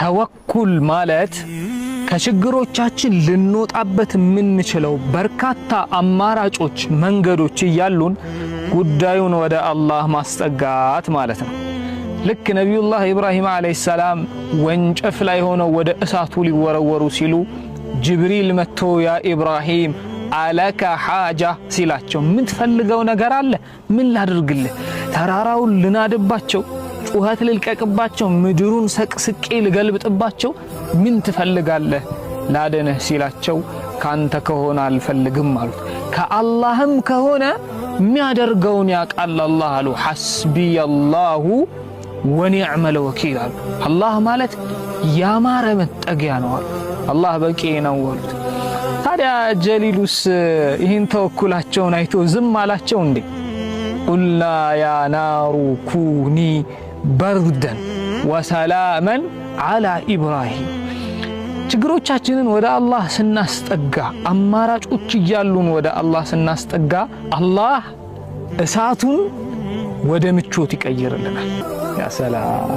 ተወኩል ማለት ከችግሮቻችን ልንወጣበት የምንችለው በርካታ አማራጮች መንገዶች እያሉን ጉዳዩን ወደ አላህ ማስጠጋት ማለት ነው። ልክ ነቢዩላህ ኢብራሂም አለይሂ ሰላም ወንጨፍ ላይ ሆነው ወደ እሳቱ ሊወረወሩ ሲሉ ጅብሪል መጥቶ ያ ኢብራሂም አለከ ሓጃ ሲላቸው ምን ትፈልገው ነገር አለ? ምን ላድርግልህ? ተራራውን ልናድባቸው? ጩኸት ልልቀቅባቸው? ምድሩን ሰቅስቄ ልገልብጥባቸው? ምን ትፈልጋለህ ላደነህ ሲላቸው ካንተ ከሆነ አልፈልግም አሉት። ከአላህም ከሆነ የሚያደርገውን ያውቃል አላህ አሉ። ሐስቢየላሁ ወኒዕመል ወኪል አሉ። አላህ ማለት ያማረ መጠጊያ ነው አሉ። አላህ በቂ ነው አሉት። ታዲያ ጀሊሉስ ይህን ተወኩላቸውን አይቶ ዝም አላቸው እንዴ? ቁልና ያ ናሩ ኩኒ በርደን ወሰላመን አላ ኢብራሂም። ችግሮቻችንን ወደ አላህ ስናስጠጋ፣ አማራጮች እያሉን ወደ አላህ ስናስጠጋ አላህ እሳቱን ወደ ምቾት ይቀይርልናል። ያ ሰላም